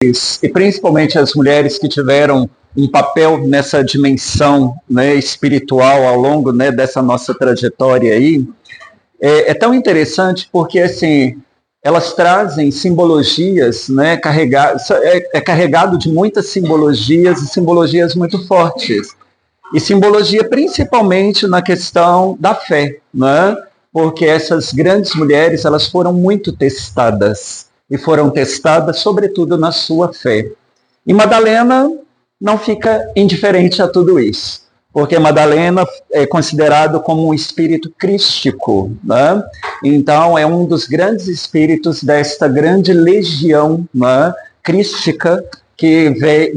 e principalmente as mulheres que tiveram um papel nessa dimensão, né, espiritual ao longo, né, dessa nossa trajetória aí, é tão interessante porque, assim, elas trazem simbologias, né, carregado de muitas simbologias e simbologias muito fortes. E simbologia principalmente na questão da fé, né? Porque essas grandes mulheres, elas foram muito testadas, e foram testadas sobretudo na sua fé. E Madalena não fica indiferente a tudo isso, porque Madalena é considerado como um espírito crístico, né? Então é um dos grandes espíritos desta grande legião, né, crística, que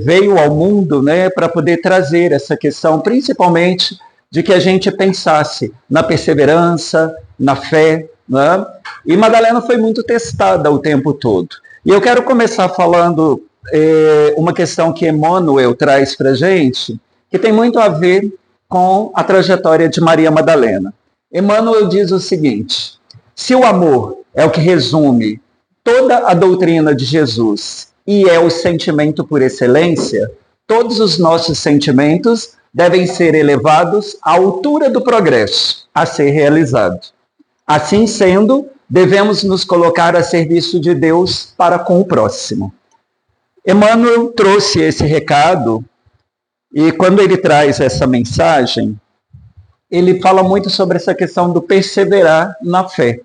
veio ao mundo, né, para poder trazer essa questão, principalmente de que a gente pensasse na perseverança, na fé, né? E Madalena foi muito testada o tempo todo. E eu quero começar falando uma questão que Emmanuel traz para a gente, que tem muito a ver com a trajetória de Maria Madalena. Emmanuel diz o seguinte: se o amor é o que resume toda a doutrina de Jesus e é o sentimento por excelência, todos os nossos sentimentos devem ser elevados à altura do progresso a ser realizado. Assim sendo, devemos nos colocar a serviço de Deus para com o próximo. Emmanuel trouxe esse recado, e quando ele traz essa mensagem, ele fala muito sobre essa questão do perseverar na fé.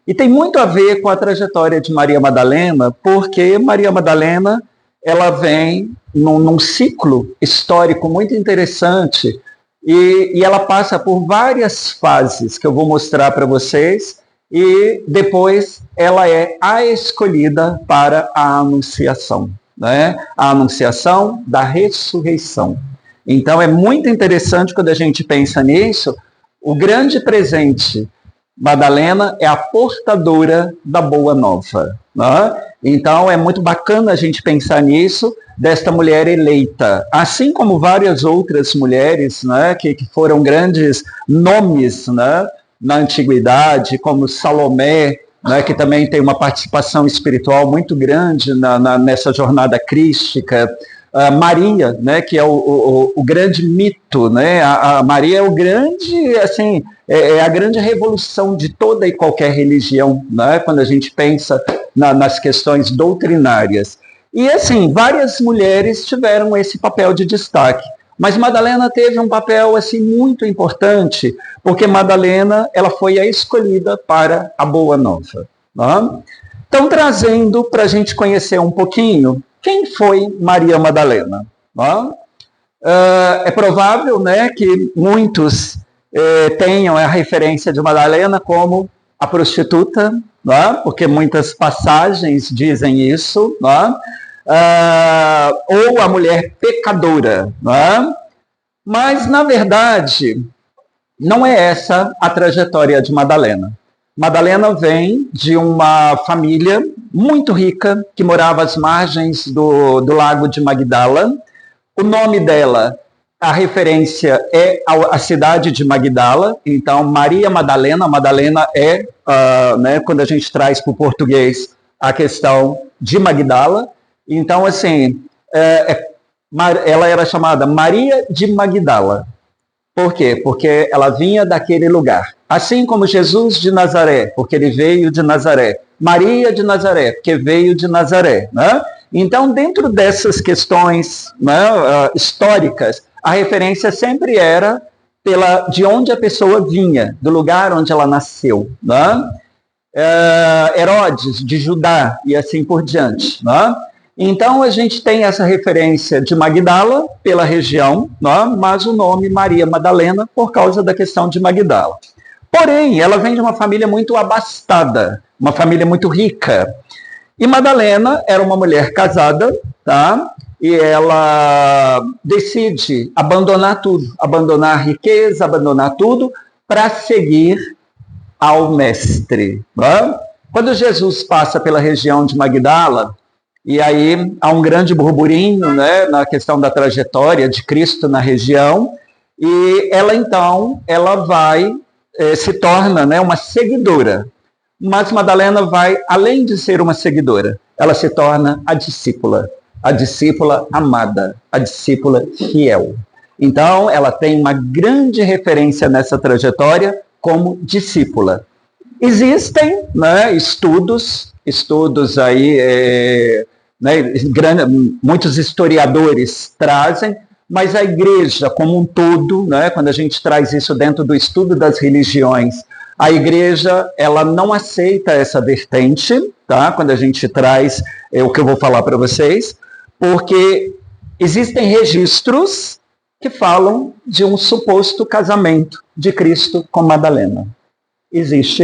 E tem muito a ver com a trajetória de Maria Madalena, porque Maria Madalena, ela vem num ciclo histórico muito interessante, e ela passa por várias fases que eu vou mostrar para vocês, e depois ela é a escolhida para a anunciação, né? A anunciação da ressurreição. Então é muito interessante quando a gente pensa nisso. O grande presente, Madalena é a portadora da boa nova, né? Então é muito bacana a gente pensar nisso, desta mulher eleita, assim como várias outras mulheres, né, que foram grandes nomes, né, na antiguidade, como Salomé, né, que também tem uma participação espiritual muito grande nessa jornada crística. Maria, né, que é o grande mito, né? A Maria é o grande, assim, é a grande revolução de toda e qualquer religião, né? Quando a gente pensa nas questões doutrinárias. E assim, várias mulheres tiveram esse papel de destaque, mas Madalena teve um papel assim muito importante, porque Madalena, ela foi a escolhida para a Boa Nova, né? Então, trazendo para a gente conhecer um pouquinho quem foi Maria Madalena. Né? É provável, né, que muitos tenham a referência de Madalena como a prostituta, né, porque muitas passagens dizem isso, né, ou a mulher pecadora. Né? Mas, na verdade, não é essa a trajetória de Madalena. Madalena vem de uma família muito rica, que morava às margens do lago de Magdala. O nome dela, a referência é a cidade de Magdala, então Maria Madalena. Madalena é, né, quando a gente traz para o português, a questão de Magdala. Então, assim, ela era chamada Maria de Magdala. Por quê? Porque ela vinha daquele lugar. Assim como Jesus de Nazaré, porque ele veio de Nazaré. Maria de Nazaré, porque veio de Nazaré. Né? Então, dentro dessas questões, né, históricas, a referência sempre era de onde a pessoa vinha, do lugar onde ela nasceu. Né? Herodes, de Judá, e assim por diante. Né? Então, a gente tem essa referência de Magdala pela região, né? Mas o nome Maria Madalena por causa da questão de Magdala. Porém, ela vem de uma família muito abastada, uma família muito rica. E Madalena era uma mulher casada, tá? E ela decide abandonar tudo, abandonar a riqueza, abandonar tudo, para seguir ao Mestre. Né? Quando Jesus passa pela região de Magdala, e aí há um grande burburinho, né, na questão da trajetória de Cristo na região, e ela então, ela vai, se torna, né, uma seguidora. Mas Madalena vai, além de ser uma seguidora, ela se torna a discípula amada, a discípula fiel. Então, ela tem uma grande referência nessa trajetória como discípula. Existem, né, estudos aí, muitos historiadores trazem, mas a igreja como um todo, né, quando a gente traz isso dentro do estudo das religiões, a igreja ela não aceita essa vertente, tá? Quando a gente traz o que eu vou falar para vocês, porque existem registros que falam de um suposto casamento de Cristo com Madalena. Existe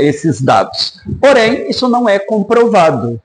esses dados. Porém, isso não é comprovado,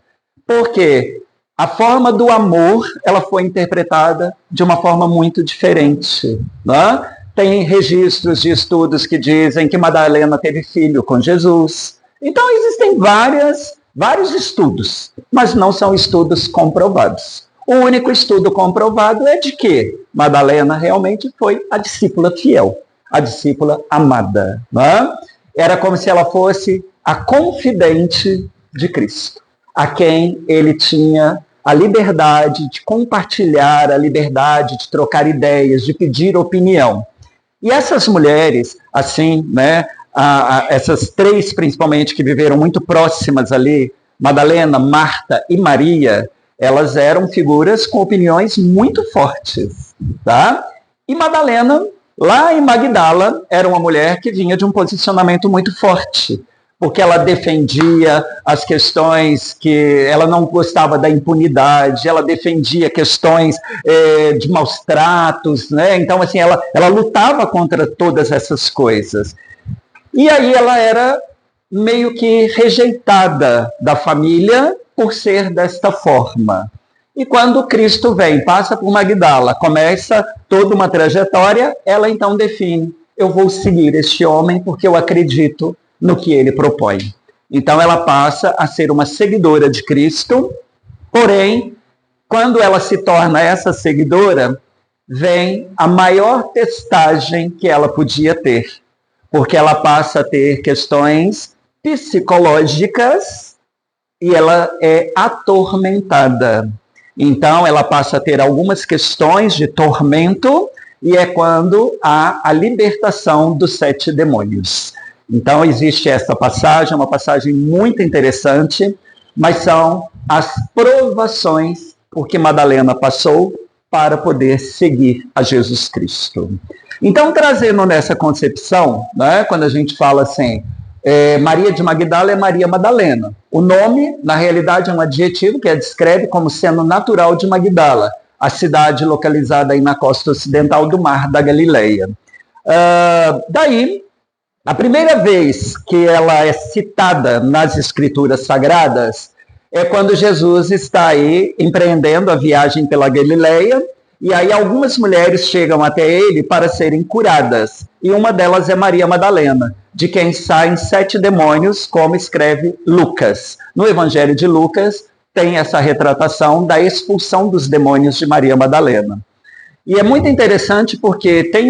porque a forma do amor ela foi interpretada de uma forma muito diferente. Né? Tem registros de estudos que dizem que Madalena teve filho com Jesus. Então, existem vários estudos, mas não são estudos comprovados. O único estudo comprovado é de que Madalena realmente foi a discípula fiel, a discípula amada. Né? Era como se ela fosse a confidente de Cristo, a quem ele tinha a liberdade de compartilhar, a liberdade de trocar ideias, de pedir opinião. E essas mulheres, assim, né, essas três principalmente que viveram muito próximas ali, Madalena, Marta e Maria, elas eram figuras com opiniões muito fortes, tá? E Madalena, lá em Magdala, era uma mulher que vinha de um posicionamento muito forte, porque ela defendia as questões que ela não gostava da impunidade, ela defendia questões de maus tratos, né? Então, assim, ela lutava contra todas essas coisas. E aí ela era meio que rejeitada da família por ser desta forma. E quando Cristo vem, passa por Magdala, começa toda uma trajetória, ela então define, eu vou seguir este homem porque eu acredito no que ele propõe. Então ela passa a ser uma seguidora de Cristo, porém, quando ela se torna essa seguidora, vem a maior testagem que ela podia ter, porque ela passa a ter questões psicológicas e ela é atormentada. Então ela passa a ter algumas questões de tormento e é quando há a libertação dos 7 demônios. Então, existe essa passagem, uma passagem muito interessante, mas são as provações por que Madalena passou para poder seguir a Jesus Cristo. Então, trazendo nessa concepção, né, quando a gente fala assim, Maria de Magdala é Maria Madalena. O nome, na realidade, é um adjetivo que a descreve como sendo natural de Magdala, a cidade localizada aí na costa ocidental do Mar da Galileia. Daí, a primeira vez que ela é citada nas Escrituras Sagradas é quando Jesus está aí empreendendo a viagem pela Galileia, e aí algumas mulheres chegam até ele para serem curadas, e uma delas é Maria Madalena, de quem saem 7 demônios, como escreve Lucas. No Evangelho de Lucas tem essa retratação da expulsão dos demônios de Maria Madalena. E é muito interessante porque tem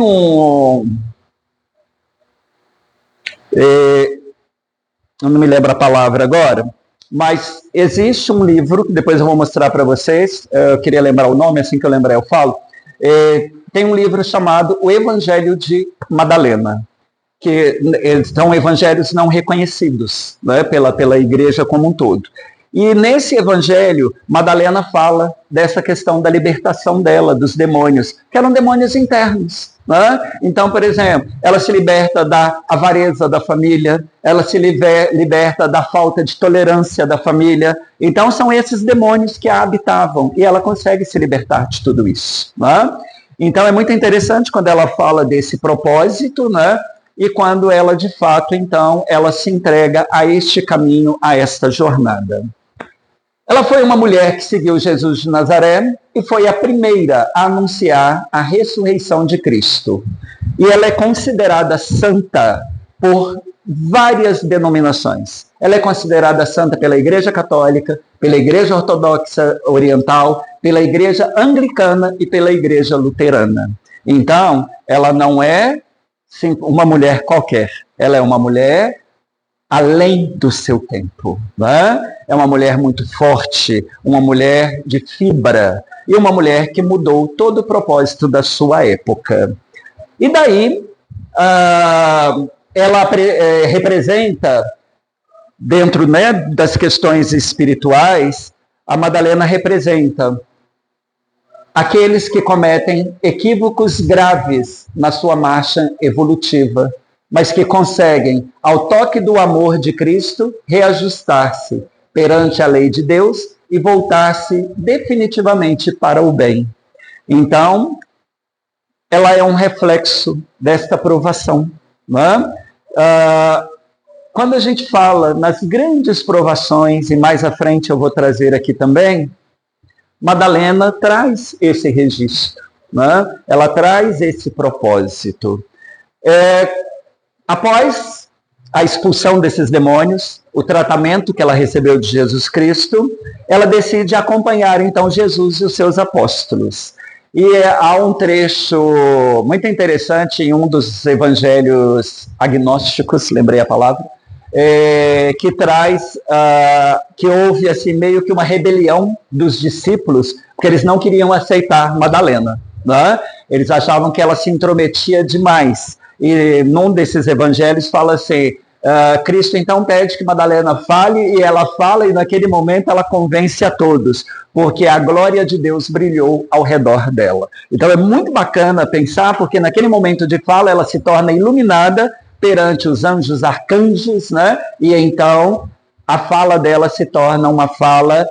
eu não me lembro a palavra agora, mas existe um livro, que depois eu vou mostrar para vocês, eu queria lembrar o nome, assim que eu lembrar eu falo, tem um livro chamado O Evangelho de Madalena, que são evangelhos não reconhecidos, né, pela igreja como um todo. E nesse evangelho, Madalena fala dessa questão da libertação dela, dos demônios, que eram demônios internos. Né? Então, por exemplo, ela se liberta da avareza da família, ela se liberta da falta de tolerância da família. Então, são esses demônios que a habitavam, e ela consegue se libertar de tudo isso. Né? Então, é muito interessante quando ela fala desse propósito, né? E quando ela, de fato, então, ela se entrega a este caminho, a esta jornada. Ela foi uma mulher que seguiu Jesus de Nazaré e foi a primeira a anunciar a ressurreição de Cristo. E ela é considerada santa por várias denominações. Ela é considerada santa pela Igreja Católica, pela Igreja Ortodoxa Oriental, pela Igreja Anglicana e pela Igreja Luterana. Então, ela não é uma mulher qualquer. Ela é uma mulher além do seu tempo. Né? É uma mulher muito forte, uma mulher de fibra, e uma mulher que mudou todo o propósito da sua época. E daí, ela representa, dentro, né, das questões espirituais, a Madalena representa aqueles que cometem equívocos graves na sua marcha evolutiva, mas que conseguem, ao toque do amor de Cristo, reajustar-se perante a lei de Deus e voltar-se definitivamente para o bem. Então, ela é um reflexo desta provação. Não é? Quando a gente fala nas grandes provações, e mais à frente eu vou trazer aqui também, Madalena traz esse registro, né? Ela traz esse propósito. Após a expulsão desses demônios, o tratamento que ela recebeu de Jesus Cristo, ela decide acompanhar então Jesus e os seus apóstolos. E há um trecho muito interessante em um dos evangelhos agnósticos, lembrei a palavra, que traz que houve assim, meio que uma rebelião dos discípulos, porque eles não queriam aceitar Madalena. Né? Eles achavam que ela se intrometia demais. E num desses evangelhos fala assim, Cristo então pede que Madalena fale, e ela fala, e naquele momento ela convence a todos, porque a glória de Deus brilhou ao redor dela. Então é muito bacana pensar, porque naquele momento de fala ela se torna iluminada perante os anjos, arcanjos, né? E então a fala dela se torna uma fala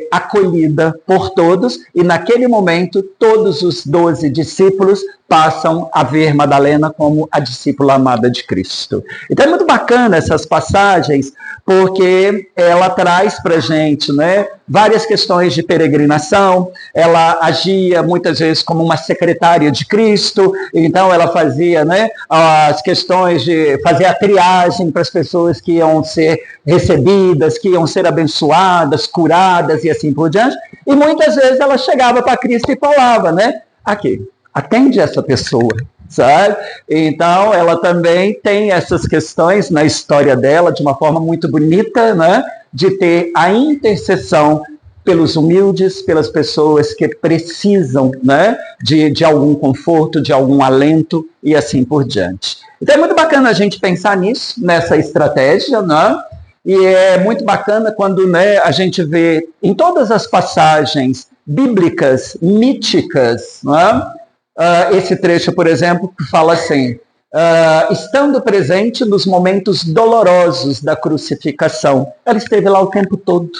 acolhida por todos, e naquele momento todos os 12 discípulos passam a ver Madalena como a discípula amada de Cristo. Então é muito bacana essas passagens, porque ela traz para a gente, né, várias questões de peregrinação. Ela agia muitas vezes como uma secretária de Cristo, então ela fazia, né, as questões de fazer a triagem para as pessoas que iam ser recebidas, que iam ser abençoadas, curadas e assim por diante. E muitas vezes ela chegava para Cristo e falava, né, aqui, atende essa pessoa, sabe? Então, ela também tem essas questões na história dela, de uma forma muito bonita, né? De ter a intercessão pelos humildes, pelas pessoas que precisam, né? De algum conforto, de algum alento e assim por diante. Então, é muito bacana a gente pensar nisso, nessa estratégia, né? E é muito bacana quando, né, a gente vê em todas as passagens bíblicas, míticas, né? Esse trecho, por exemplo, que fala assim, estando presente nos momentos dolorosos da crucificação. Ela esteve lá o tempo todo,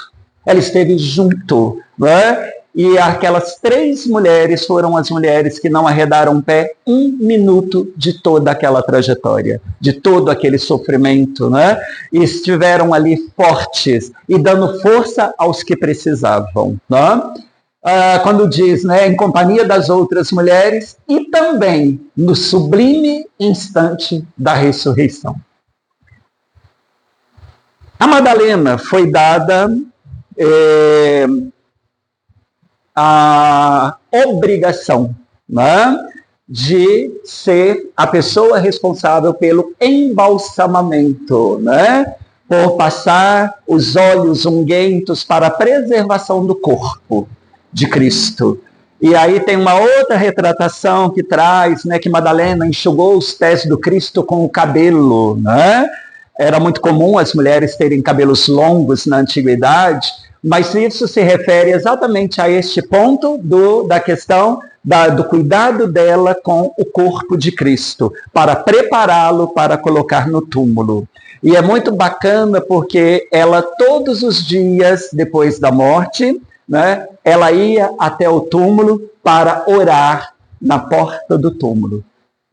ela esteve junto, né? E aquelas 3 mulheres foram as mulheres que não arredaram pé 1 minuto de toda aquela trajetória, de todo aquele sofrimento, né? E estiveram ali fortes e dando força aos que precisavam, né? Quando diz, né, em companhia das outras mulheres, e também no sublime instante da ressurreição. A Madalena foi dada a obrigação, né, de ser a pessoa responsável pelo embalsamamento, né, por passar os óleos unguentos para a preservação do corpo de Cristo. E aí tem uma outra retratação que traz, né, que Madalena enxugou os pés do Cristo com o cabelo, né? Era muito comum as mulheres terem cabelos longos na antiguidade, mas isso se refere exatamente a este ponto da questão do cuidado dela com o corpo de Cristo, para prepará-lo para colocar no túmulo. E é muito bacana porque ela todos os dias depois da morte, né, ela ia até o túmulo para orar na porta do túmulo.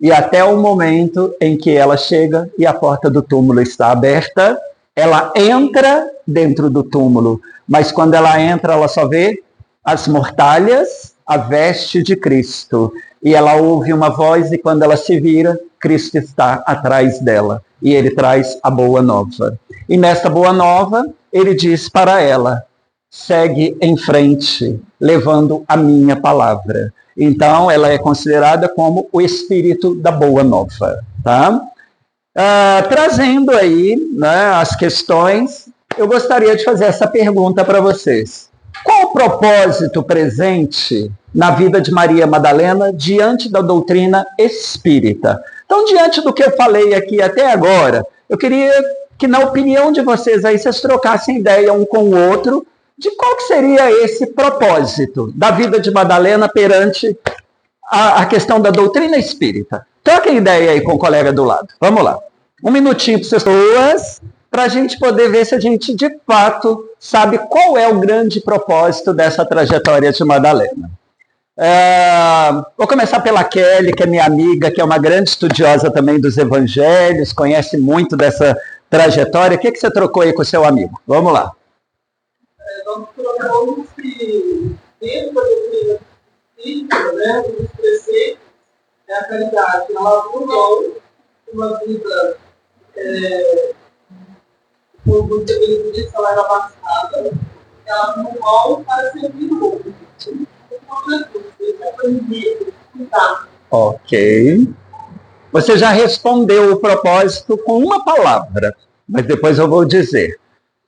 E até o momento em que ela chega e a porta do túmulo está aberta, ela entra dentro do túmulo. Mas quando ela entra, ela só vê as mortalhas, a veste de Cristo. E ela ouve uma voz e quando ela se vira, Cristo está atrás dela. E ele traz a boa nova. E nessa boa nova, ele diz para ela, segue em frente, levando a minha palavra. Então, ela é considerada como o espírito da boa nova. Tá? Trazendo aí, né, as questões, eu gostaria de fazer essa pergunta para vocês. Qual o propósito presente na vida de Maria Madalena diante da doutrina espírita? Então, diante do que eu falei aqui até agora, eu queria que, na opinião de vocês aí, vocês trocassem ideia um com o outro de qual que seria esse propósito da vida de Madalena perante a questão da doutrina espírita. Troquem ideia aí com o colega do lado. Vamos lá. Um minutinho para vocês, para a gente poder ver se a gente, de fato, sabe qual é o grande propósito dessa trajetória de Madalena. Vou começar pela Kelly, que é minha amiga, que é uma grande estudiosa também dos evangelhos, conhece muito dessa trajetória. O que você trocou aí com o seu amigo? Vamos lá. Nós trocamos que dentro da doutrina espírita, né, os preceitos, é a caridade. Ela pulou uma vida com muita benefício, ela era passada, ela pulou para servir o outro. Ok. Você já respondeu o propósito com uma palavra, mas depois eu vou dizer.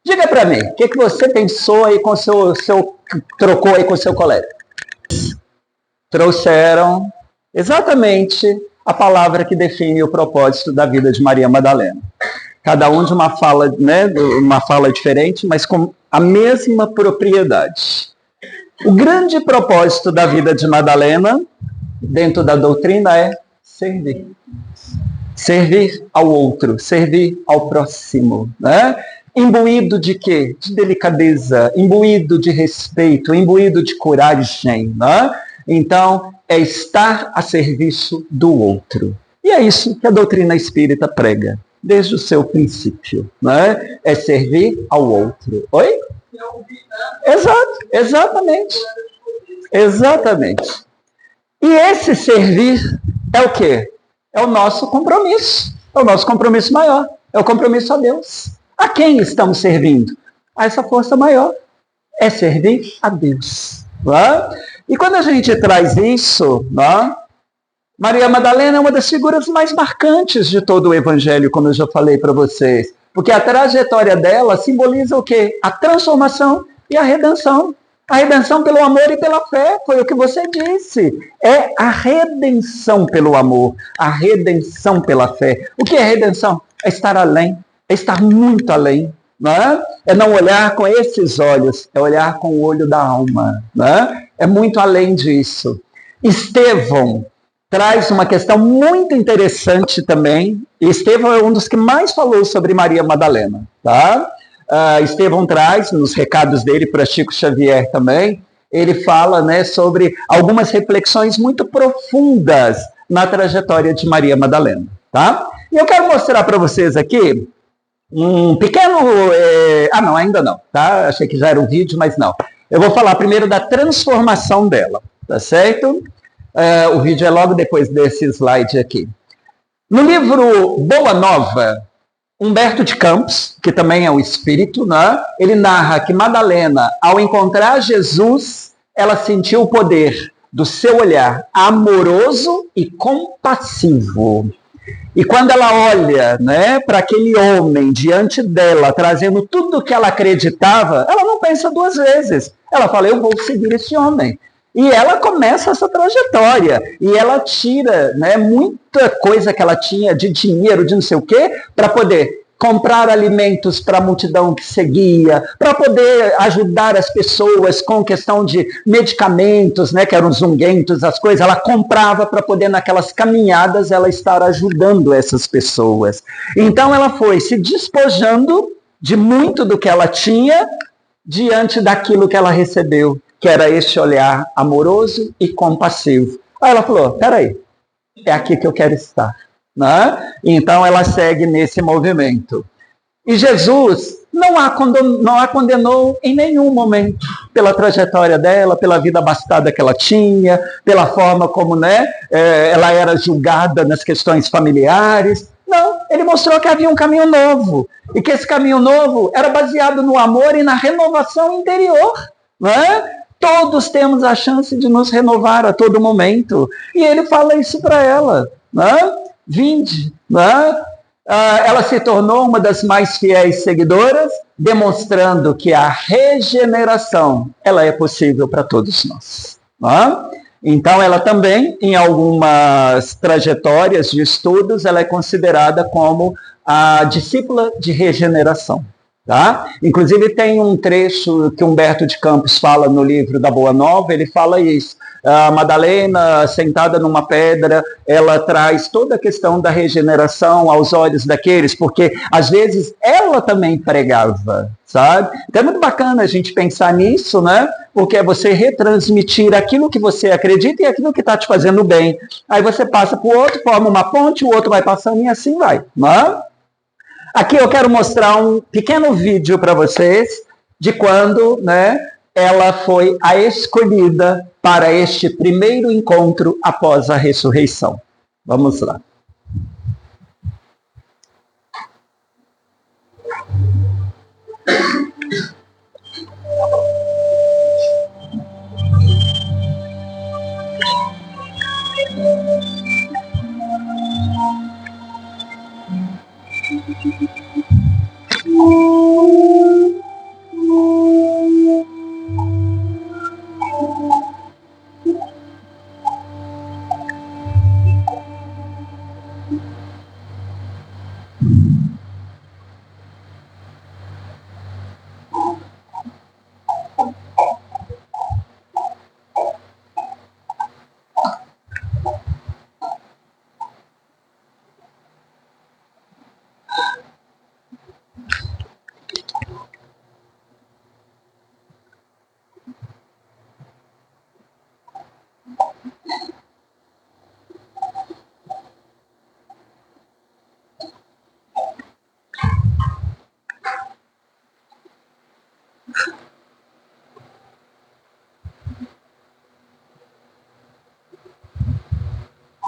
Diga para mim, o que você pensou aí com trocou aí com o seu colega? Trouxeram exatamente a palavra que define o propósito da vida de Maria Madalena. Cada um de uma fala, né, uma fala diferente, mas com a mesma propriedade. O grande propósito da vida de Madalena, dentro da doutrina, é servir. Servir ao outro, servir ao próximo, né? Imbuído de quê? De delicadeza, imbuído de respeito, imbuído de coragem, né? Então, é estar a serviço do outro. E é isso que a doutrina espírita prega, desde o seu princípio, né? É servir ao outro. Oi? Exato, exatamente. Exatamente. E esse servir é o quê? É o nosso compromisso. É o nosso compromisso maior. É o compromisso a Deus. A quem estamos servindo? A essa força maior. É servir a Deus. Não? E quando a gente traz isso, não? Maria Madalena é uma das figuras mais marcantes de todo o Evangelho, como eu já falei para vocês. Porque a trajetória dela simboliza o quê? A transformação e a redenção. A redenção pelo amor e pela fé, foi o que você disse. É a redenção pelo amor, a redenção pela fé. O que é redenção? É estar além, é estar muito além. Não é? É não olhar com esses olhos, é olhar com o olho da alma. Não é? É muito além disso. Estevão traz uma questão muito interessante também. Estevão é um dos que mais falou sobre Maria Madalena. Tá? Estevão traz, nos recados dele para Chico Xavier também, ele fala, né, sobre algumas reflexões muito profundas na trajetória de Maria Madalena. Tá? E eu quero mostrar para vocês aqui um pequeno... não, ainda não. Tá? Achei que já era um vídeo, mas não. Eu vou falar primeiro da transformação dela. Tá certo? O vídeo é logo depois desse slide aqui. No livro Boa Nova, Humberto de Campos, que também é um espírito, né? Ele narra que Madalena, ao encontrar Jesus, ela sentiu o poder do seu olhar amoroso e compassivo. E quando ela olha, né, para aquele homem diante dela, trazendo tudo o que ela acreditava, ela não pensa duas vezes. Ela fala, eu vou seguir esse homem. E ela começa essa trajetória. E ela tira, né, muita coisa que ela tinha de dinheiro, de não sei o quê, para poder comprar alimentos para a multidão que seguia, para poder ajudar as pessoas com questão de medicamentos, né, que eram os unguentos, as coisas. Ela comprava para poder, naquelas caminhadas, ela estar ajudando essas pessoas. Então, ela foi se despojando de muito do que ela tinha diante daquilo que ela recebeu, que era esse olhar amoroso e compassivo. Aí ela falou, peraí, é aqui que eu quero estar. Né? Então ela segue nesse movimento. E Jesus não a condenou em nenhum momento pela trajetória dela, pela vida abastada que ela tinha, pela forma como, né, ela era julgada nas questões familiares. Não, ele mostrou que havia um caminho novo. E que esse caminho novo era baseado no amor e na renovação interior. Né? Todos temos a chance de nos renovar a todo momento. E ele fala isso para ela. Né? Vinde, né? ela se tornou uma das mais fiéis seguidoras, demonstrando que a regeneração ela é possível para todos nós. Então, ela também, em algumas trajetórias de estudos, ela é considerada como a discípula de regeneração. Tá? Inclusive, tem um trecho que Humberto de Campos fala no livro da Boa Nova, ele fala isso. A Madalena, sentada numa pedra, ela traz toda a questão da regeneração aos olhos daqueles, porque às vezes ela também pregava, sabe? Então é muito bacana a gente pensar nisso, né? Porque é você retransmitir aquilo que você acredita e aquilo que está te fazendo bem. Aí você passa para o outro, forma uma ponte, o outro vai passando e assim vai, né? Aqui eu quero mostrar um pequeno vídeo para vocês de quando, né, ela foi a escolhida para este primeiro encontro após a ressurreição. Vamos lá.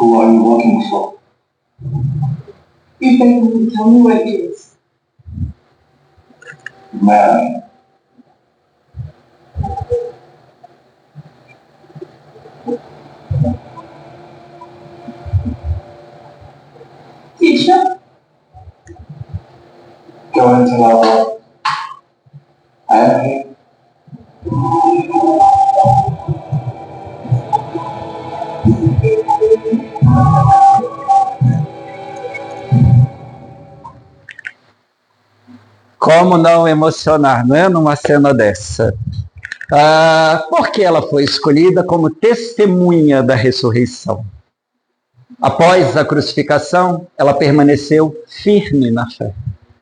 Who are you working for? If they will tell me what it is. Man. Teacher? Go and tell her I am here. Como não emocionar, não é? Numa cena dessa. Porque ela foi escolhida como testemunha da ressurreição. Após a crucificação, ela permaneceu firme na fé.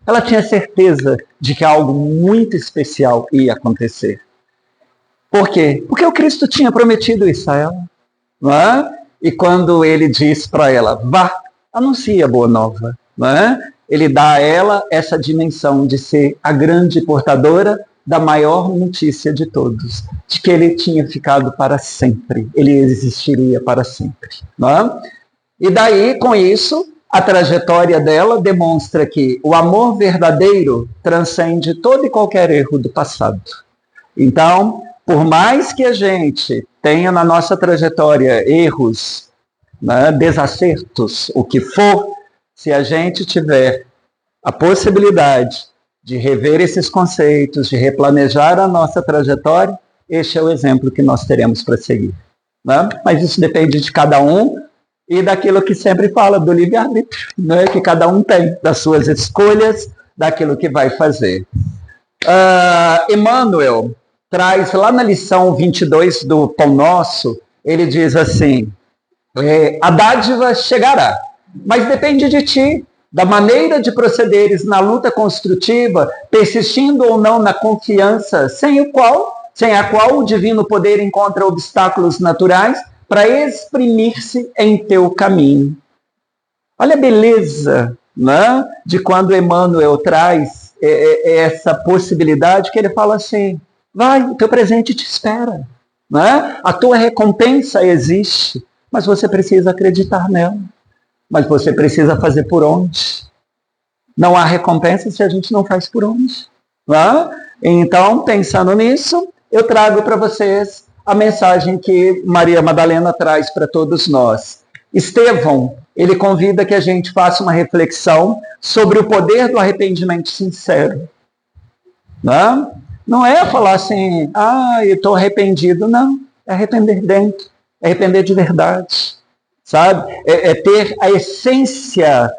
Ela tinha certeza de que algo muito especial ia acontecer. Por quê? Porque o Cristo tinha prometido isso a ela. Não é? E quando ele diz para ela, vá, anuncie a boa nova. Não é? Ele dá a ela essa dimensão de ser a grande portadora da maior notícia de todos, de que ele tinha ficado para sempre, ele existiria para sempre. Não é? E daí, com isso, a trajetória dela demonstra que o amor verdadeiro transcende todo e qualquer erro do passado. Então, por mais que a gente tenha na nossa trajetória erros, né, desacertos, o que for, se a gente tiver a possibilidade de rever esses conceitos, de replanejar a nossa trajetória, este é o exemplo que nós teremos para seguir. Né? Mas isso depende de cada um e daquilo que sempre fala, do livre-arbítrio, né? Que cada um tem, das suas escolhas, daquilo que vai fazer. Emmanuel traz lá na lição 22 do Pão Nosso, ele diz assim, a dádiva chegará, mas depende de ti, da maneira de procederes na luta construtiva, persistindo ou não na confiança, sem a qual o divino poder encontra obstáculos naturais para exprimir-se em teu caminho. Olha a beleza, né, de quando Emmanuel traz essa possibilidade, que ele fala assim, vai, o teu presente te espera, né? A tua recompensa existe, mas você precisa acreditar nela. Mas você precisa fazer por onde? Não há recompensa se a gente não faz por onde. Né? Então, pensando nisso, eu trago para vocês a mensagem que Maria Madalena traz para todos nós. Estevão ele convida que a gente faça uma reflexão sobre o poder do arrependimento sincero. Não é falar assim, eu estou arrependido, não. É arrepender dentro, é arrepender de verdade, sabe? É ter a essência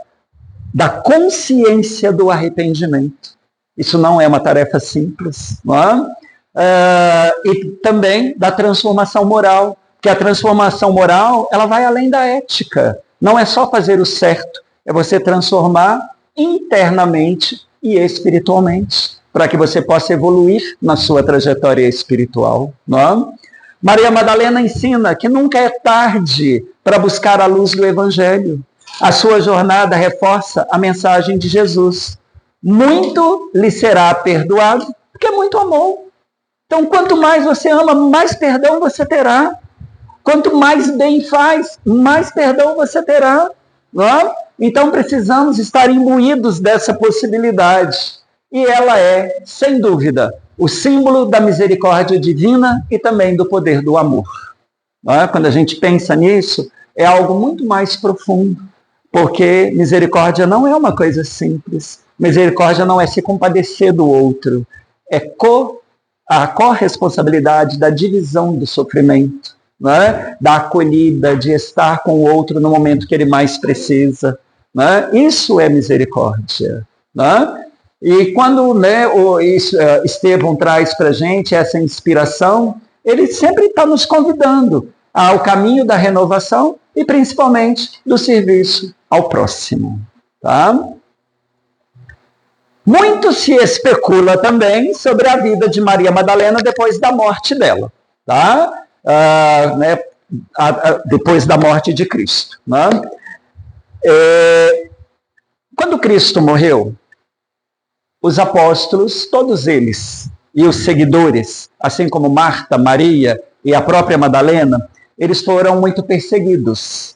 da consciência do arrependimento. Isso não é uma tarefa simples, não é? E também da transformação moral, que a transformação moral, ela vai além da ética. Não é só fazer o certo, é você transformar internamente e espiritualmente, para que você possa evoluir na sua trajetória espiritual, não é? Maria Madalena ensina que nunca é tarde para buscar a luz do Evangelho. A sua jornada reforça a mensagem de Jesus. Muito lhe será perdoado, porque é muito amor. Então, quanto mais você ama, mais perdão você terá. Quanto mais bem faz, mais perdão você terá. Não é? Então, precisamos estar imbuídos dessa possibilidade. E ela é, sem dúvida, o símbolo da misericórdia divina e também do poder do amor. Não é? Quando a gente pensa nisso, é algo muito mais profundo. Porque misericórdia não é uma coisa simples. Misericórdia não é se compadecer do outro. É a corresponsabilidade da divisão do sofrimento, né? Da acolhida, de estar com o outro no momento que ele mais precisa. Né? Isso é misericórdia. Né? E quando Estevão traz para a gente essa inspiração, ele sempre está nos convidando ao caminho da renovação e principalmente do serviço ao próximo. Tá? Muito se especula também sobre a vida de Maria Madalena depois da morte dela, tá? Depois da morte de Cristo. Né? Quando Cristo morreu, os apóstolos, todos eles, e os seguidores, assim como Marta, Maria e a própria Madalena, eles foram muito perseguidos.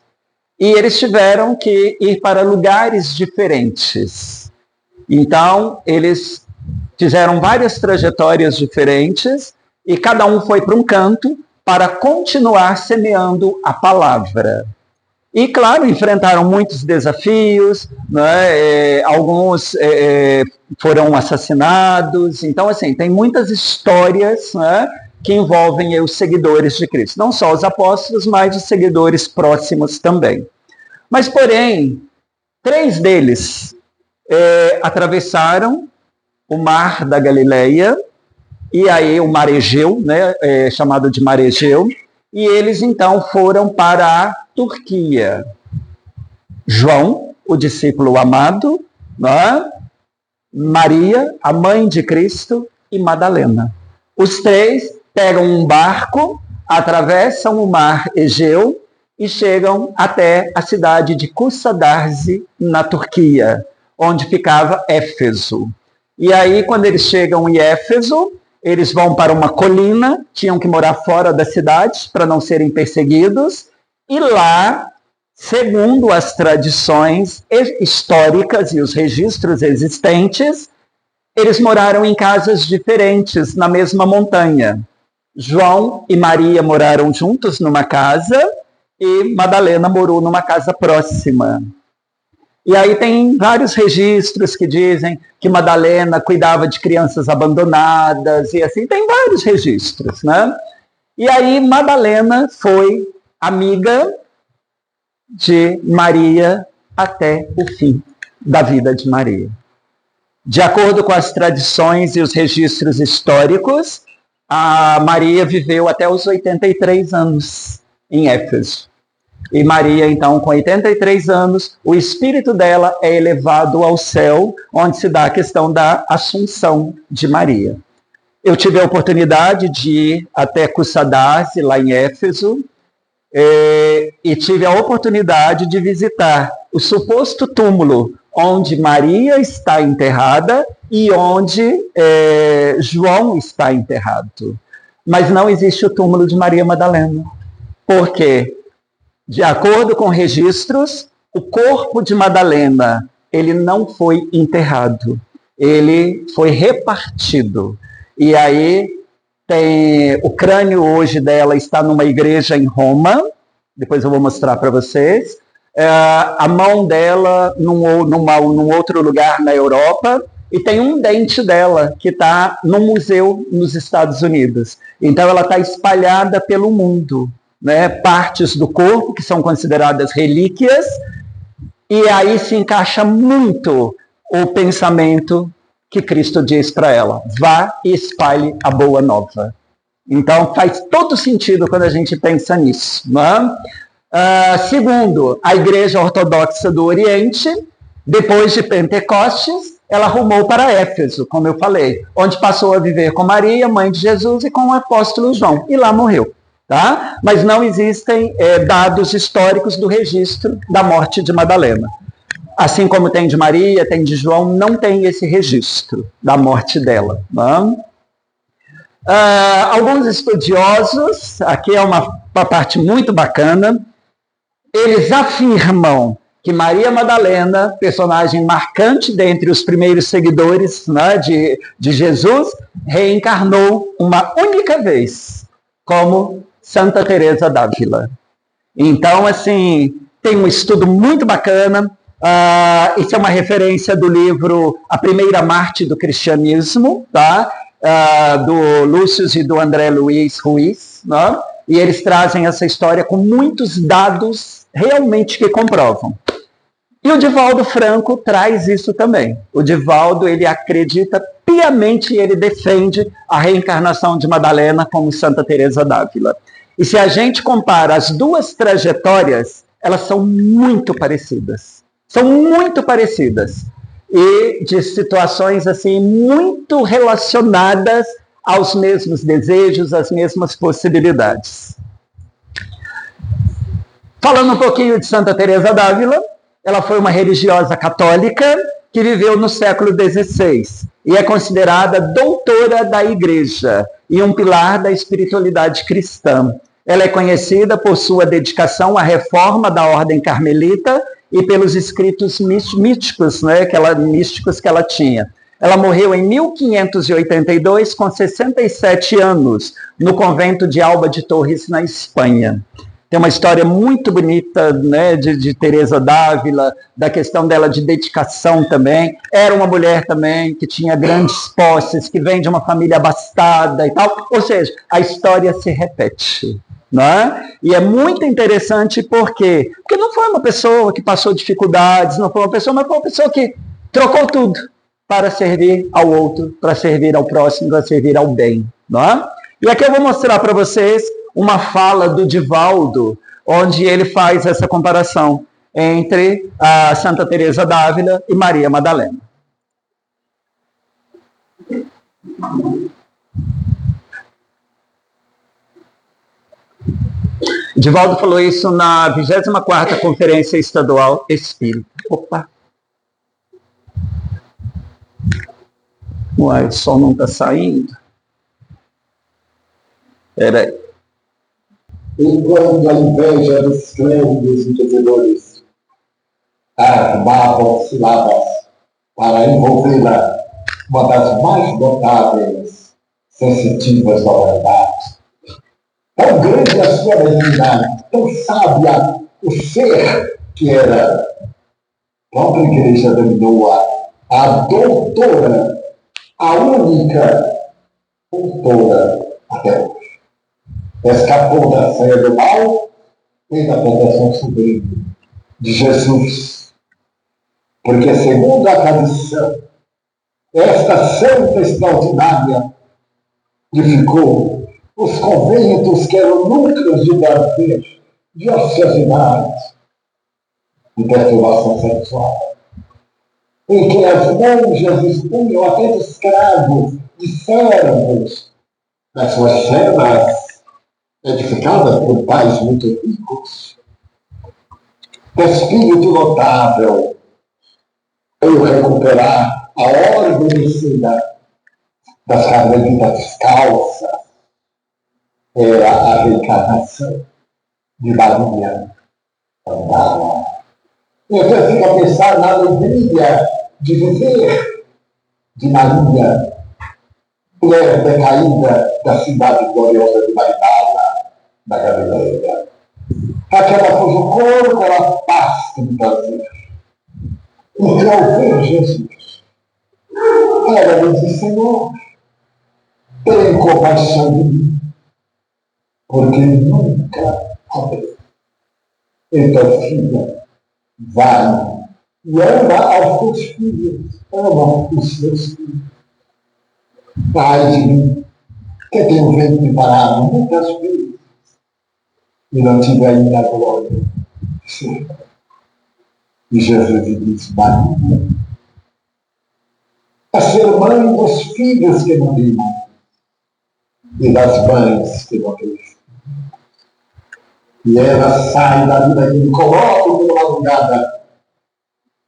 E eles tiveram que ir para lugares diferentes. Então, eles fizeram várias trajetórias diferentes e cada um foi para um canto para continuar semeando a palavra. E, claro, enfrentaram muitos desafios, né? Alguns foram assassinados. Então, assim, tem muitas histórias, né, que envolvem os seguidores de Cristo. Não só os apóstolos, mas os seguidores próximos também. Mas, porém, 3 deles atravessaram o mar da Galileia, e aí o mar Egeu, né, chamado de mar Egeu, e eles então foram para a Turquia. João, o discípulo amado, né, Maria, a mãe de Cristo, e Madalena. Os 3 pegam um barco, atravessam o mar Egeu e chegam até a cidade de Kuşadası, na Turquia, onde ficava Éfeso. E aí, quando eles chegam em Éfeso, eles vão para uma colina, tinham que morar fora da cidade para não serem perseguidos, e lá, segundo as tradições históricas e os registros existentes, eles moraram em casas diferentes na mesma montanha. João e Maria moraram juntos numa casa e Madalena morou numa casa próxima. E aí tem vários registros que dizem que Madalena cuidava de crianças abandonadas, e assim, tem vários registros, né? E aí Madalena foi amiga de Maria até o fim da vida de Maria. De acordo com as tradições e os registros históricos, a Maria viveu até os 83 anos em Éfeso. E Maria, então, com 83 anos, o espírito dela é elevado ao céu, onde se dá a questão da Assunção de Maria. Eu tive a oportunidade de ir até Kuşadası, lá em Éfeso, e tive a oportunidade de visitar o suposto túmulo onde Maria está enterrada e onde João está enterrado. Mas não existe o túmulo de Maria Madalena. Por quê? De acordo com registros, o corpo de Madalena, ele não foi enterrado, ele foi repartido. E aí, o crânio hoje dela está numa igreja em Roma, depois eu vou mostrar para vocês, a mão dela num outro lugar na Europa, e tem um dente dela que está num museu nos Estados Unidos. Então ela está espalhada pelo mundo, né? Partes do corpo que são consideradas relíquias, e aí se encaixa muito o pensamento que Cristo diz para ela: vá e espalhe a boa nova. Então faz todo sentido quando a gente pensa nisso, né? Segundo, a Igreja Ortodoxa do Oriente, depois de Pentecostes, ela rumou para Éfeso, como eu falei, onde passou a viver com Maria, mãe de Jesus, e com o apóstolo João, e lá morreu. Tá? Mas não existem dados históricos do registro da morte de Madalena. Assim como tem de Maria, tem de João, não tem esse registro da morte dela. Tá? Alguns estudiosos, aqui é uma parte muito bacana, eles afirmam que Maria Madalena, personagem marcante dentre os primeiros seguidores, né, de Jesus, reencarnou uma única vez como Santa Teresa d'Ávila. Então, assim, tem um estudo muito bacana. Isso é uma referência do livro A Primeira Marte do Cristianismo, tá? Do Lúcio e do André Luiz Ruiz, né? E eles trazem essa história com muitos dados realmente que comprovam. E o Divaldo Franco traz isso também. O Divaldo, ele acredita piamente e ele defende a reencarnação de Madalena como Santa Teresa d'Ávila. E se a gente compara as duas trajetórias, elas são muito parecidas. São muito parecidas. E de situações assim muito relacionadas aos mesmos desejos, às mesmas possibilidades. Falando um pouquinho de Santa Teresa d'Ávila, ela foi uma religiosa católica que viveu no século XVI e é considerada doutora da Igreja e um pilar da espiritualidade cristã. Ela é conhecida por sua dedicação à reforma da ordem carmelita e pelos escritos místicos, né, místicos que ela tinha. Ela morreu em 1582, com 67 anos, no convento de Alba de Torres, na Espanha. Tem uma história muito bonita, né, de Teresa d'Ávila, da questão dela de dedicação também. Era uma mulher também que tinha grandes posses, que vem de uma família abastada e tal. Ou seja, a história se repete. Né? E é muito interessante porque não foi uma pessoa que passou dificuldades, não foi uma pessoa, mas foi uma pessoa que trocou tudo para servir ao outro, para servir ao próximo, para servir ao bem. Né? E aqui eu vou mostrar para vocês uma fala do Divaldo, onde ele faz essa comparação entre a Santa Teresa d'Ávila e Maria Madalena. Divaldo falou isso na 24ª Conferência Estadual Espírita. Opa! Uai, o sol não está saindo? Espera aí. Enquanto a inveja dos clérigos e vendedores armavam ciladas para envolvê-la, uma das mais notáveis sensitivas da verdade. Tão grande a sua mediunidade, tão sábia o ser que era. A própria igreja denominou-a a doutora, a única doutora até hoje. Escapou da ceia do mal e da tentação sublime de Jesus. Porque, segundo a tradição, esta santa extraordinária edificou os conventos que eram núcleos de prazer, de ociosidade, de perturbação sexual, em que as monjas expunham até escravos e servos nas suas cenas, edificadas por pais muito ricos. Espírito notável veio recuperar a ordem ensina das carmelitas descalças. Era a reencarnação de Maria Madalena. Então fica a pensar na alegria de viver de Maria, mulher decaída da cidade gloriosa de Magdala, da Galileia. Aquela cujo corpo ela passa basta me fazer. Porque ao ver Jesus, ela me disse: Senhor, tem compaixão de mim, porque nunca amei. Então, filha, vai e ama aos teus filhos, ama os teus filhos. Ai de mim, que eu tenho feito preparado muitas vezes e não tive ainda a glória de ser. E Jesus lhe disse: Maria, a ser mãe dos filhos que não têm mãe e das mães que não têm filhos. E ela sai da vida dele, coloca numa madrugada,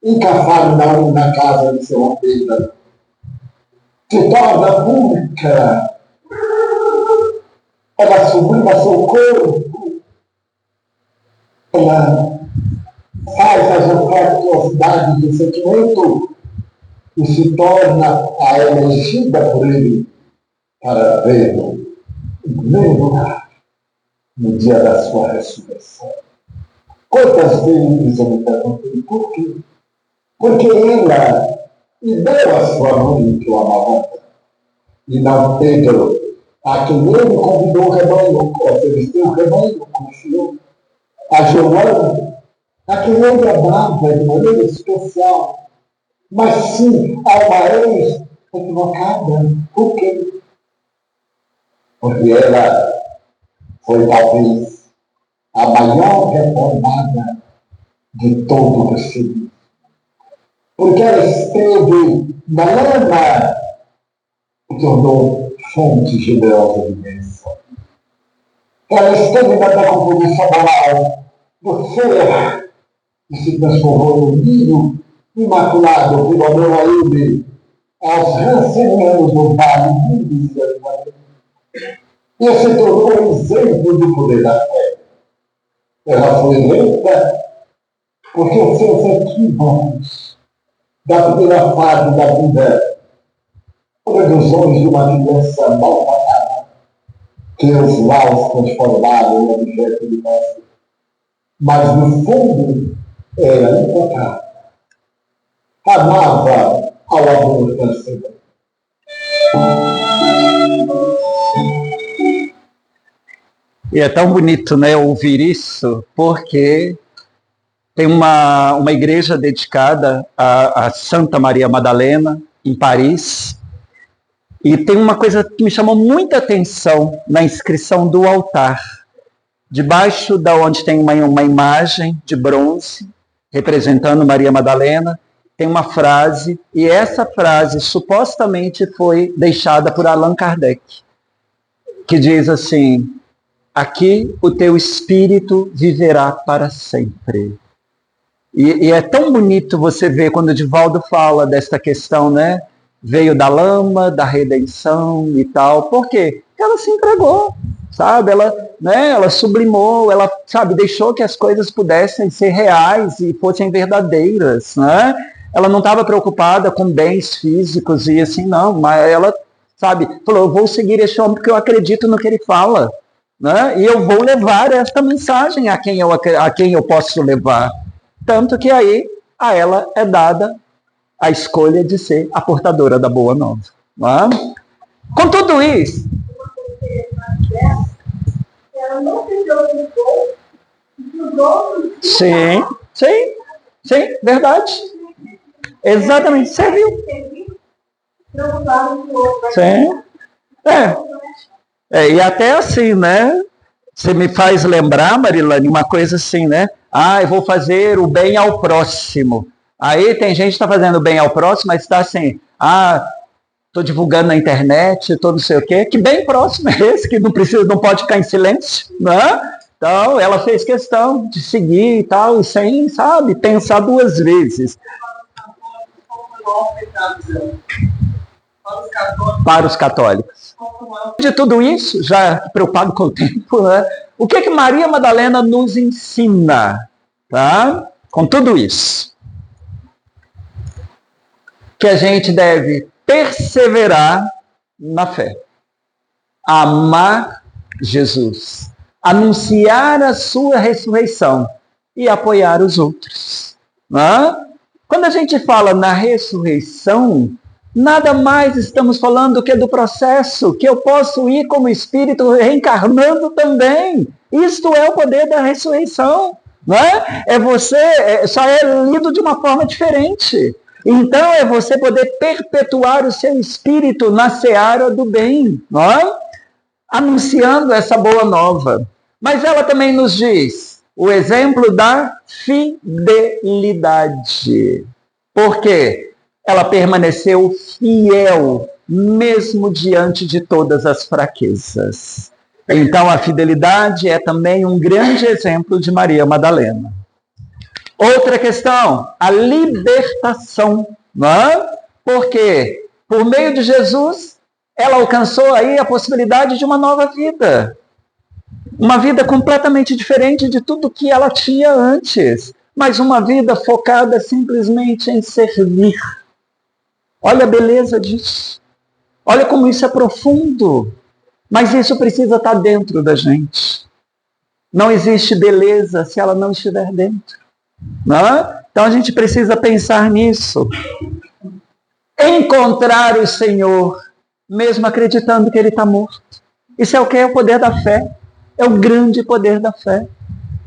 encafarna na casa de seu apelo, se torna pública, ela sublima seu corpo, ela faz as afetuosidades do sentimento e se torna a elegida por ele para vê-lo em primeiro lugar no dia da sua ressurreição. Quantas vezes eu me perguntei por quê? Porque ela me deu a sua mãe que o amava e não Pedro, a quem ele convidou o rebanho, ofereceu o rebanho, confiou. A Joana, a quem ele amava de maneira especial, mas sim a uma ex equivocada. Por quê? Porque ela foi talvez a maior reformada de todo o cristianismo. Porque ela esteve na lama e tornou fonte generosa de bênção. Ela esteve na decomposição moral do ser e se transformou no ninho imaculado que mandou a ele aos rancenianos do vale e se tornou um exemplo do poder da fé. Ela foi eleita porque os seus equívocos da primeira fase da vida, produções de uma criança maltratada, que os maus transformaram em objeto de prazer. Mas no fundo era impecável. Amava ao amor transcendente. E é tão bonito, né, ouvir isso, porque tem uma igreja dedicada a Santa Maria Madalena, em Paris, e tem uma coisa que me chamou muita atenção na inscrição do altar. Debaixo da onde tem uma imagem de bronze, representando Maria Madalena, tem uma frase, e essa frase supostamente foi deixada por Allan Kardec, que diz assim: aqui o teu espírito viverá para sempre. E é tão bonito você ver quando o Divaldo fala desta questão, né? Veio da lama, da redenção e tal. Por quê? Porque ela se entregou, sabe? Ela sublimou, ela, sabe, deixou que as coisas pudessem ser reais e fossem verdadeiras, né? Ela não estava preocupada com bens físicos e assim, não. Mas ela, sabe, falou: eu vou seguir esse homem porque eu acredito no que ele fala, né? E eu vou levar esta mensagem a quem eu posso levar. Tanto que aí a ela é dada a escolha de ser a portadora da boa nova. Não é? Com tudo isso, ela não se preocupou dos outros. Sim, verdade. Exatamente, você viu. Preocupado com o outro. Sim. E até assim, né? Você me faz lembrar, Marilane, uma coisa assim, né? Eu vou fazer o bem ao próximo. Aí tem gente que está fazendo bem ao próximo, mas está assim: estou divulgando na internet, estou não sei o quê. Que bem próximo é esse, que não pode ficar em silêncio, né? Então, ela fez questão de seguir e tal, e sem, sabe, pensar duas vezes. Para os católicos. De tudo isso, já preocupado com o tempo, né? O que Maria Madalena nos ensina, tá? Com tudo isso? Que a gente deve perseverar na fé, amar Jesus, anunciar a sua ressurreição e apoiar os outros. Quando a gente fala na ressurreição, nada mais estamos falando do que do processo, que eu posso ir como espírito reencarnando também. Isto é o poder da ressurreição. Só é lido de uma forma diferente. Então é você poder perpetuar o seu espírito na seara do bem, anunciando essa boa nova. Mas ela também nos diz o exemplo da fidelidade. Por quê? Ela permaneceu fiel, mesmo diante de todas as fraquezas. Então, a fidelidade é também um grande exemplo de Maria Madalena. Outra questão, a libertação. Porque, por meio de Jesus, ela alcançou aí a possibilidade de uma nova vida. Uma vida completamente diferente de tudo que ela tinha antes. Mas uma vida focada simplesmente em servir. Olha a beleza disso. Olha como isso é profundo. Mas isso precisa estar dentro da gente. Não existe beleza se ela não estiver dentro. Então a gente precisa pensar nisso. Encontrar o Senhor, mesmo acreditando que Ele está morto. Isso é o que é o poder da fé. É o grande poder da fé.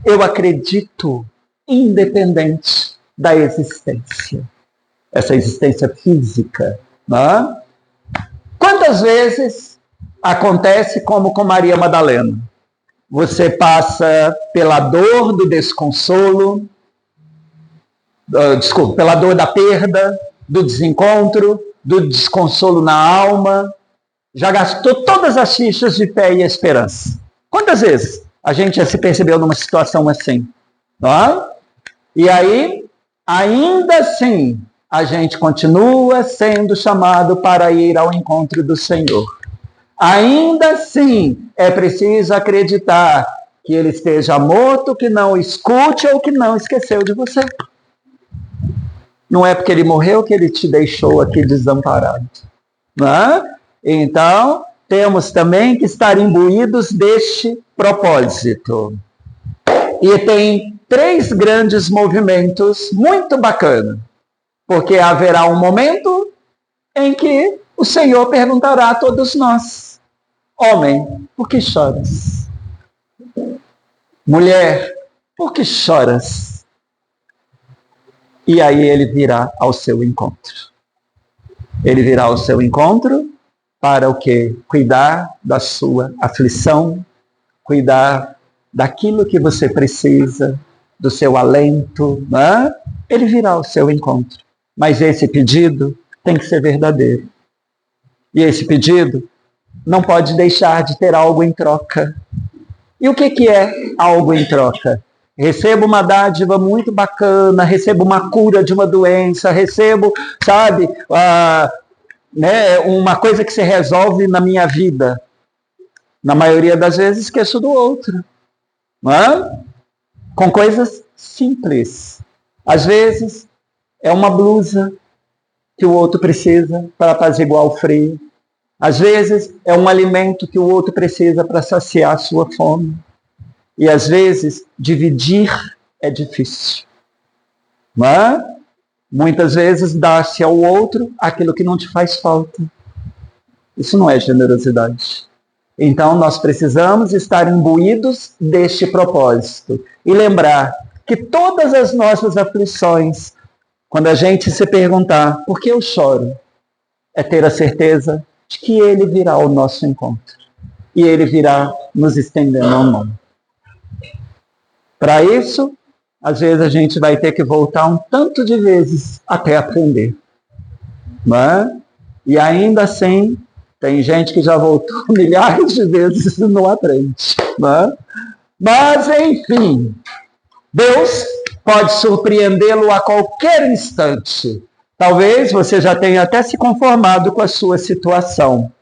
Eu acredito, independente da existência. Essa existência física. Quantas vezes acontece como com Maria Madalena? Você passa pela dor do desconsolo, pela dor da perda, do desencontro, do desconsolo na alma, já gastou todas as fichas de fé e esperança. Quantas vezes a gente já se percebeu numa situação assim? E aí, ainda assim, a gente continua sendo chamado para ir ao encontro do Senhor. Ainda assim, é preciso acreditar que Ele esteja morto, que não escute ou que não esqueceu de você. Não é porque Ele morreu que Ele te deixou aqui desamparado. Então, temos também que estar imbuídos deste propósito. E tem 3 grandes movimentos muito bacanas. Porque haverá um momento em que o Senhor perguntará a todos nós: homem, por que choras? Mulher, por que choras? E aí Ele virá ao seu encontro. Ele virá ao seu encontro para o quê? Cuidar da sua aflição, cuidar daquilo que você precisa, do seu alento. Ele virá ao seu encontro. Mas esse pedido tem que ser verdadeiro. E esse pedido não pode deixar de ter algo em troca. E o que é algo em troca? Recebo uma dádiva muito bacana, recebo uma cura de uma doença, recebo, uma coisa que se resolve na minha vida. Na maioria das vezes esqueço do outro. Com coisas simples. Às vezes é uma blusa que o outro precisa para apaziguar o frio. Às vezes é um alimento que o outro precisa para saciar a sua fome. E às vezes dividir é difícil. Muitas vezes dá-se ao outro aquilo que não te faz falta. Isso não é generosidade. Então nós precisamos estar imbuídos deste propósito. E lembrar que todas as nossas aflições, quando a gente se perguntar por que eu choro, é ter a certeza de que Ele virá ao nosso encontro. E Ele virá nos estendendo a mão. Para isso, às vezes a gente vai ter que voltar um tanto de vezes até aprender. E ainda assim, tem gente que já voltou milhares de vezes e não aprende. Mas, enfim, Deus pode surpreendê-lo a qualquer instante. Talvez você já tenha até se conformado com a sua situação.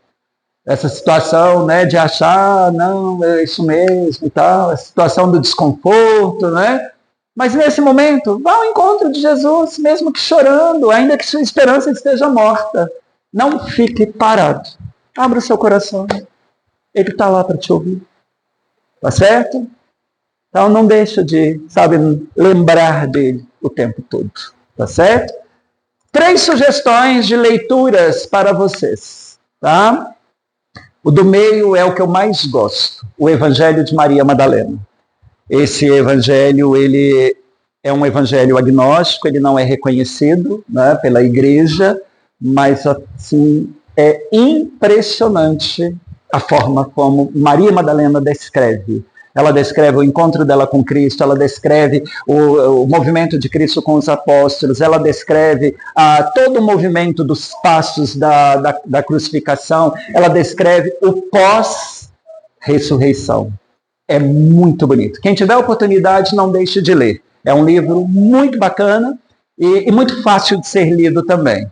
Essa situação, de achar, não, é isso mesmo e tal, a situação do desconforto, Mas nesse momento, vá ao encontro de Jesus, mesmo que chorando, ainda que sua esperança esteja morta. Não fique parado. Abra o seu coração. Ele está lá para te ouvir. Tá certo? Então não deixa de, lembrar dele o tempo todo, tá certo? 3 sugestões de leituras para vocês, tá? O do meio é o que eu mais gosto, o Evangelho de Maria Madalena. Esse evangelho, ele é um evangelho agnóstico, ele não é reconhecido, né, pela igreja, mas assim, é impressionante a forma como Maria Madalena descreve. Ela descreve o encontro dela com Cristo, ela descreve o movimento de Cristo com os apóstolos, ela descreve todo o movimento dos passos da crucificação, ela descreve o pós-ressurreição. É muito bonito. Quem tiver oportunidade, não deixe de ler. É um livro muito bacana e muito fácil de ser lido também.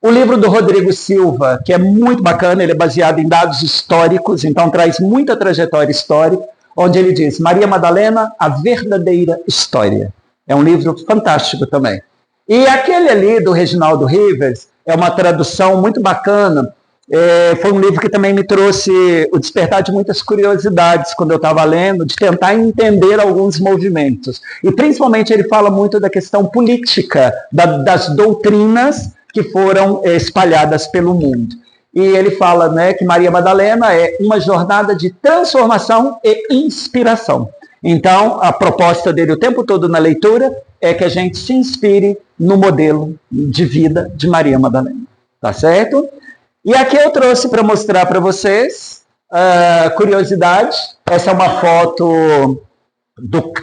O livro do Rodrigo Silva, que é muito bacana, ele é baseado em dados históricos, então traz muita trajetória histórica, onde ele diz Maria Madalena, a verdadeira história. É um livro fantástico também. E aquele ali do Reginaldo Rivers é uma tradução muito bacana. Foi um livro que também me trouxe o despertar de muitas curiosidades quando eu estava lendo, de tentar entender alguns movimentos. E principalmente ele fala muito da questão política, das doutrinas que foram espalhadas pelo mundo. E ele fala, né, que Maria Madalena é uma jornada de transformação e inspiração. Então, a proposta dele o tempo todo na leitura é que a gente se inspire no modelo de vida de Maria Madalena. Tá certo? E aqui eu trouxe para mostrar para vocês, curiosidade, essa é uma foto do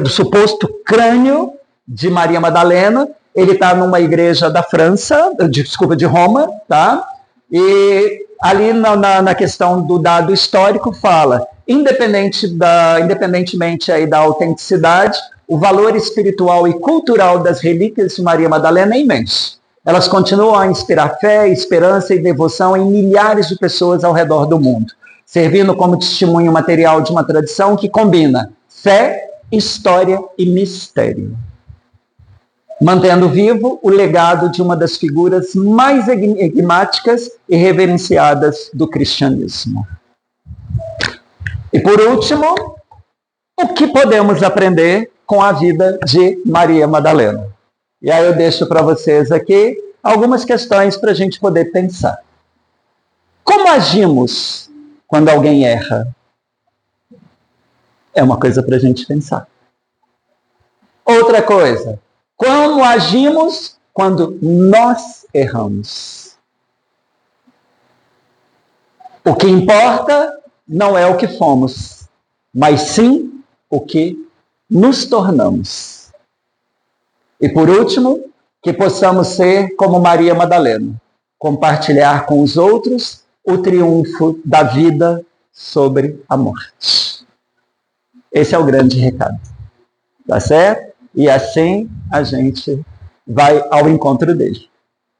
suposto crânio de Maria Madalena. Ele está numa igreja da França, de Roma, tá? E ali na questão do dado histórico fala, independentemente aí da autenticidade, o valor espiritual e cultural das relíquias de Maria Madalena é imenso. Elas continuam a inspirar fé, esperança e devoção em milhares de pessoas ao redor do mundo, servindo como testemunho material de uma tradição que combina fé, história e mistério, mantendo vivo o legado de uma das figuras mais enigmáticas e reverenciadas do cristianismo. E por último, o que podemos aprender com a vida de Maria Madalena? E aí eu deixo para vocês aqui algumas questões para a gente poder pensar. Como agimos quando alguém erra? É uma coisa para a gente pensar. Outra coisa, como agimos quando nós erramos? O que importa não é o que fomos, mas sim o que nos tornamos. E por último, que possamos ser como Maria Madalena, compartilhar com os outros o triunfo da vida sobre a morte. Esse é o grande recado, tá certo? E assim a gente vai ao encontro dele,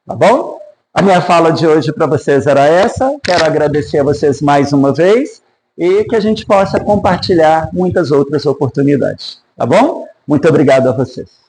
tá bom? A minha fala de hoje para vocês era essa. Quero agradecer a vocês mais uma vez e que a gente possa compartilhar muitas outras oportunidades, tá bom? Muito obrigado a vocês.